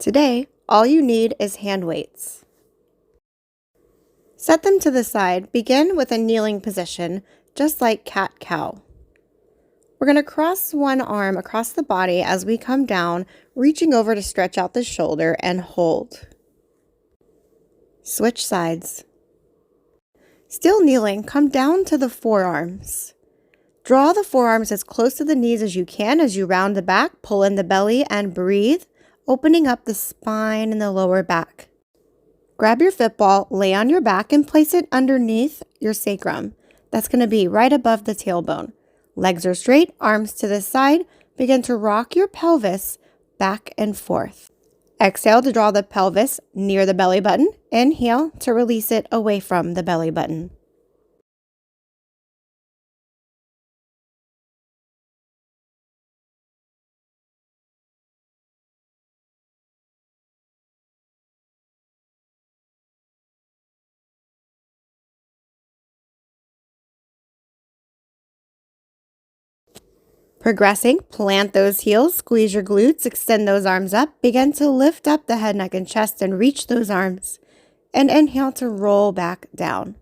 Today, all you need is hand weights. Set them to the side. Begin with a kneeling position, just like cat-cow. We're going to cross one arm across the body as we come down, reaching over to stretch out the shoulder and hold. Switch sides. Still kneeling, come down to the forearms. Draw the forearms as close to the knees as you can as you round the back, pull in the belly, and breathe, opening up the spine and the lower back. Grab your football, lay on your back, and place it underneath your sacrum. That's going to be right above the tailbone. Legs are straight, arms to the side. Begin to rock your pelvis back and forth. Exhale to draw the pelvis near the belly button. Inhale to release it away from the belly button. Progressing, plant those heels, squeeze your glutes, extend those arms up. Begin to lift up the head, neck, and chest and reach those arms. And inhale to roll back down.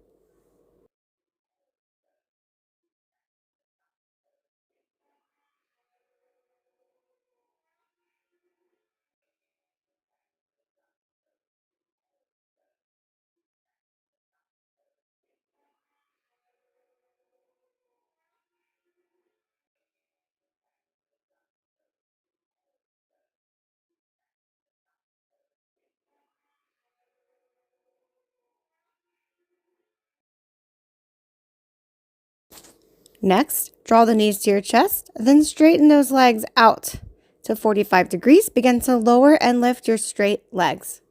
Next, draw the knees to your chest, then straighten those legs out to 45 degrees. Begin to lower and lift your straight legs.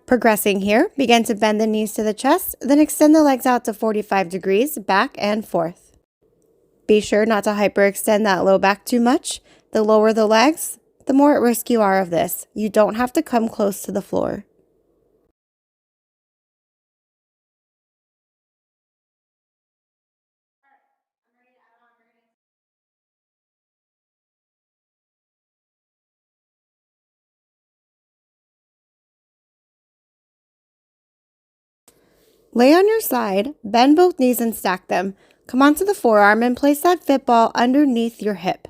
Progressing here, begin to bend the knees to the chest, then extend the legs out to 45 degrees, back and forth. Be sure not to hyperextend that low back too much. The lower the legs, the more at risk you are of this. You don't have to come close to the floor. Lay on your side, bend both knees and stack them. Come onto the forearm and place that football underneath your hip.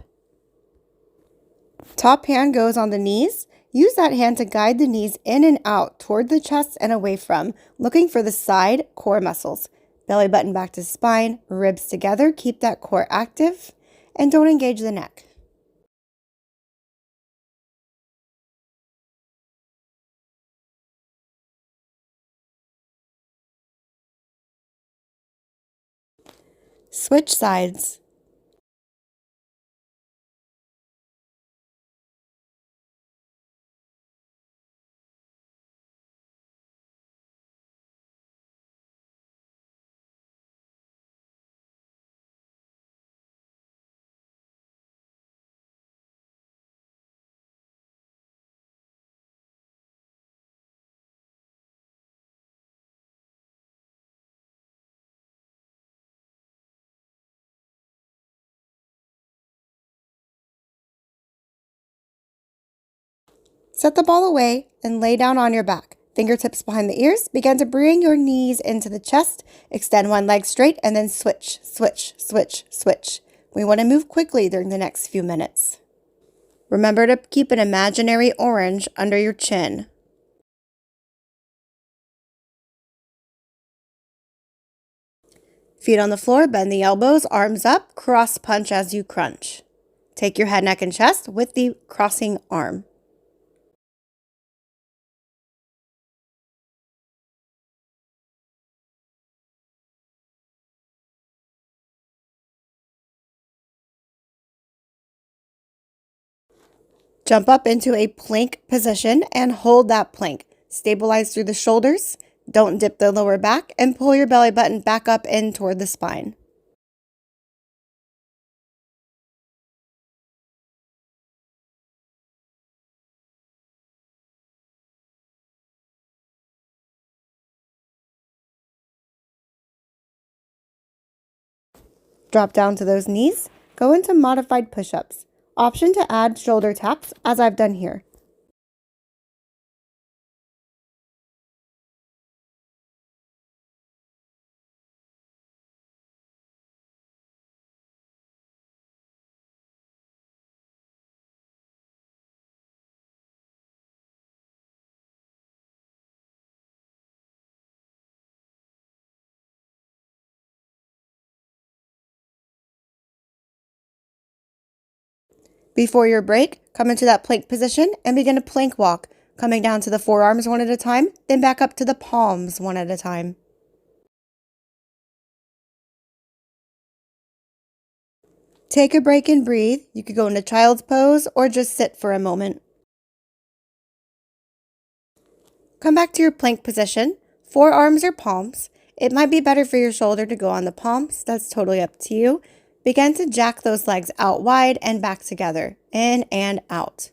Top hand goes on the knees. Use that hand to guide the knees in and out toward the chest and away from, looking for the side core muscles. Belly button back to spine, ribs together. Keep that core active and don't engage the neck. Switch sides. Set the ball away and lay down on your back. Fingertips behind the ears. Begin to bring your knees into the chest. Extend one leg straight and then switch, switch, switch, switch. We want to move quickly during the next few minutes. Remember to keep an imaginary orange under your chin. Feet on the floor, bend the elbows, arms up, cross punch as you crunch. Take your head, neck, and chest with the crossing arm. Jump up into a plank position and hold that plank. Stabilize through the shoulders. Don't dip the lower back and pull your belly button back up in toward the spine. Drop down to those knees. Go into modified push-ups. Option to add shoulder taps, as I've done here. Before your break, come into that plank position and begin a plank walk, coming down to the forearms one at a time, then back up to the palms one at a time. Take a break and breathe. You could go into child's pose or just sit for a moment. Come back to your plank position, forearms or palms. It might be better for your shoulder to go on the palms. That's totally up to you. Begin to jack those legs out wide and back together, in and out.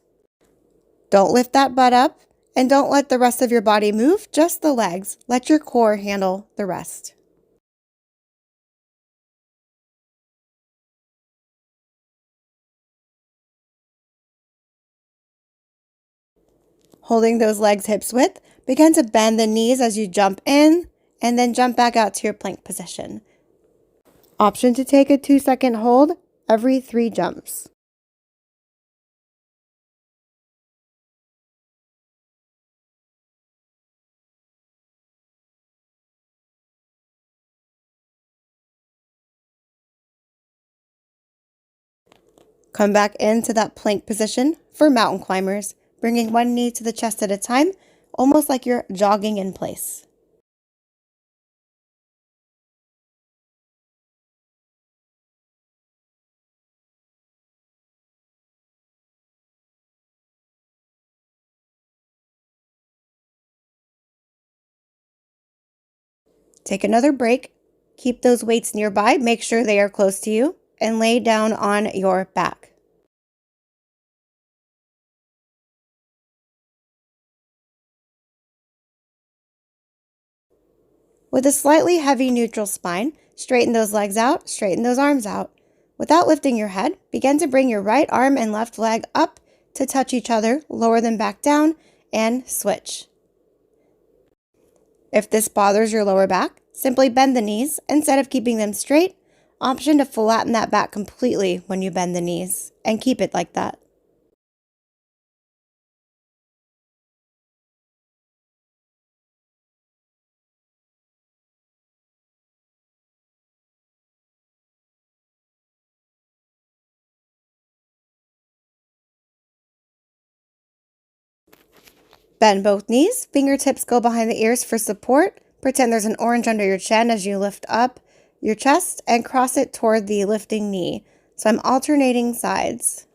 Don't lift that butt up and don't let the rest of your body move, just the legs. Let your core handle the rest. Holding those legs hips width, begin to bend the knees as you jump in and then jump back out to your plank position. Option to take a 2-second hold every 3 jumps. Come back into that plank position for mountain climbers, bringing one knee to the chest at a time, almost like you're jogging in place. Take another break. Keep those weights nearby, make sure they are close to you, and lay down on your back. With a slightly heavy neutral spine, straighten those legs out, straighten those arms out. Without lifting your head, begin to bring your right arm and left leg up to touch each other, lower them back down, and switch. If this bothers your lower back, simply bend the knees instead of keeping them straight. Option to flatten that back completely when you bend the knees, and keep it like that. Bend both knees, fingertips go behind the ears for support. Pretend there's an orange under your chin as you lift up your chest and cross it toward the lifting knee. So I'm alternating sides.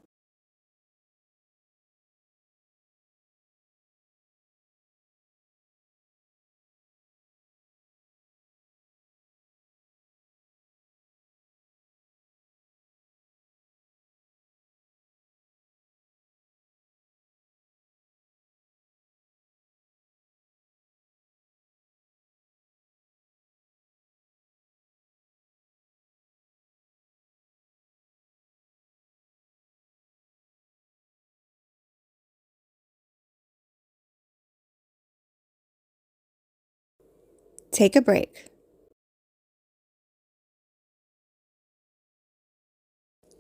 Take a break.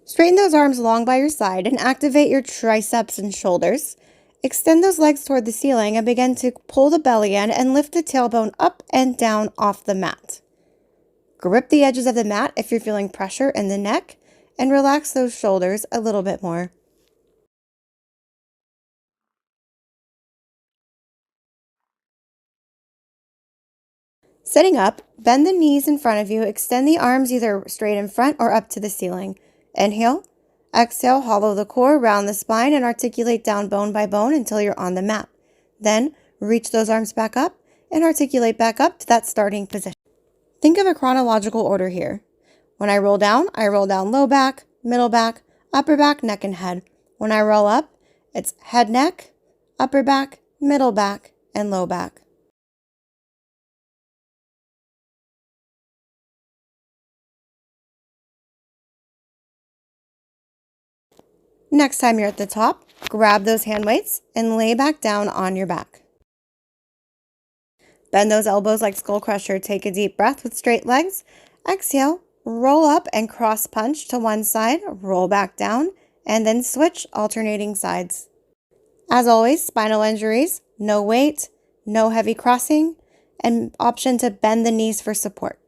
Straighten those arms long by your side and activate your triceps and shoulders. Extend those legs toward the ceiling and begin to pull the belly in and lift the tailbone up and down off the mat. Grip the edges of the mat if you're feeling pressure in the neck and relax those shoulders a little bit more. Sitting up, bend the knees in front of you, extend the arms either straight in front or up to the ceiling. Inhale, exhale, hollow the core, round the spine, and articulate down bone by bone until you're on the mat. Then, reach those arms back up and articulate back up to that starting position. Think of a chronological order here. When I roll down low back, middle back, upper back, neck, and head. When I roll up, it's head, neck, upper back, middle back, and low back. Next time you're at the top, grab those hand weights and lay back down on your back. Bend those elbows like skull crusher. Take a deep breath with straight legs. Exhale, roll up and cross punch to one side, roll back down, and then switch, alternating sides. As always, spinal injuries, no weight, no heavy crossing, and option to bend the knees for support.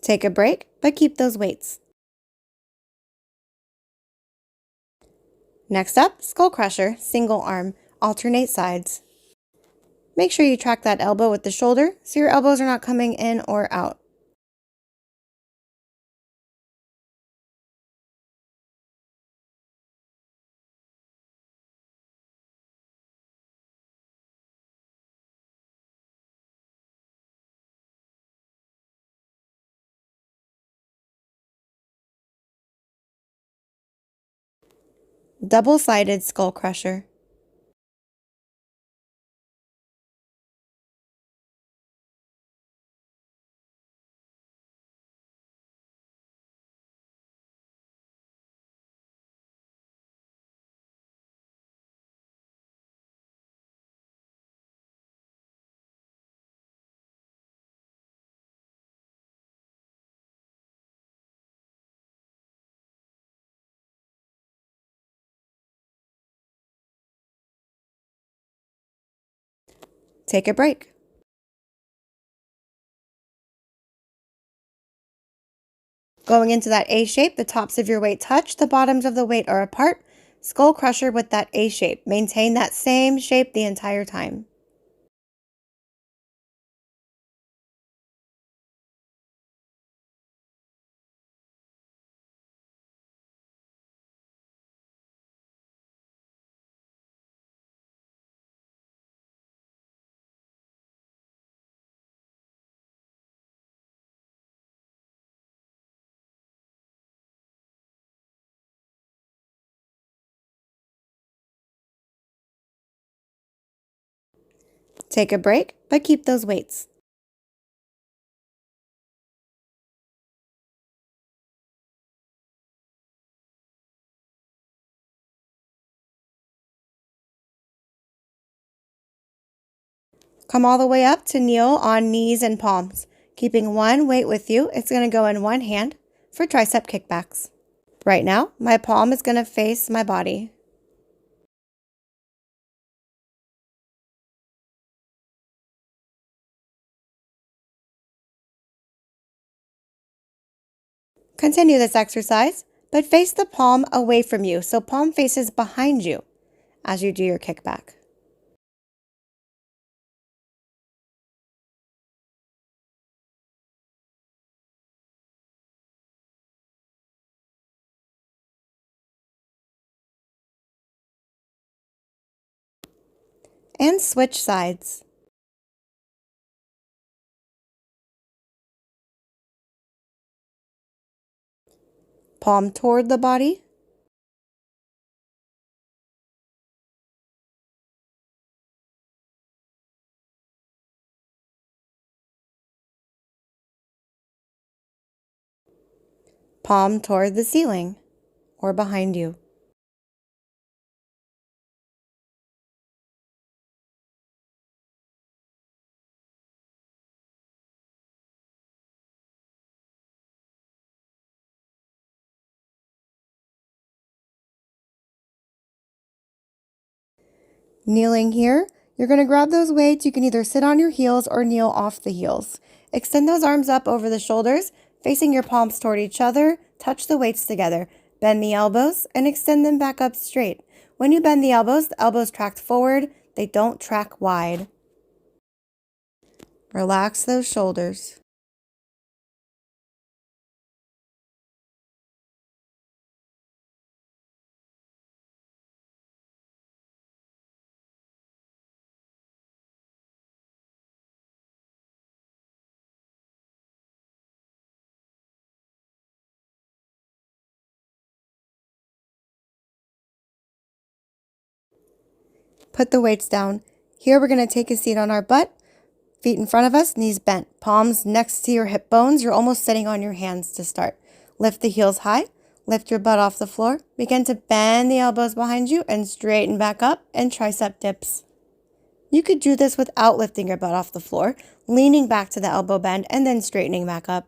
Take a break, but keep those weights. Next up, skull crusher, single arm, alternate sides. Make sure you track that elbow with the shoulder so your elbows are not coming in or out. Double-sided skull crusher. Take a break. Going into that A shape, the tops of your weight touch, the bottoms of the weight are apart. Skull crusher with that A shape. Maintain that same shape the entire time. Take a break, but keep those weights. Come all the way up to kneel on knees and palms. Keeping one weight with you, it's going to go in one hand for tricep kickbacks. Right now, my palm is going to face my body. Continue this exercise, but face the palm away from you, so palm faces behind you as you do your kickback. And switch sides. Palm toward the body. Palm toward the ceiling or behind you. Kneeling here, you're going to grab those weights. You can either sit on your heels or kneel off the heels. Extend those arms up over the shoulders, facing your palms toward each other. Touch the weights together. Bend the elbows and extend them back up straight. When you bend the elbows track forward. They don't track wide. Relax those shoulders. Put the weights down. Here we're going to take a seat on our butt. Feet in front of us, knees bent. Palms next to your hip bones. You're almost sitting on your hands to start. Lift the heels high. Lift your butt off the floor. Begin to bend the elbows behind you and straighten back up and tricep dips. You could do this without lifting your butt off the floor, leaning back to the elbow bend and then straightening back up.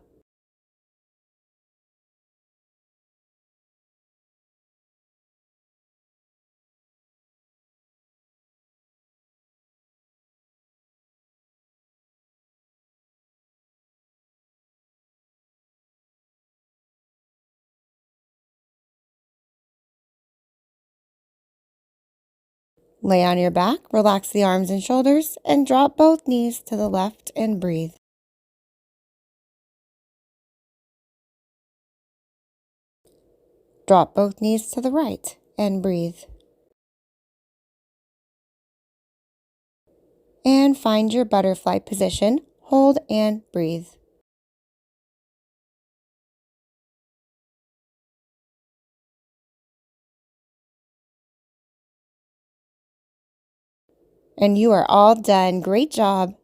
Lay on your back, relax the arms and shoulders, and drop both knees to the left and breathe. Drop both knees to the right and breathe. And find your butterfly position. Hold and breathe. And you are all done. Great job.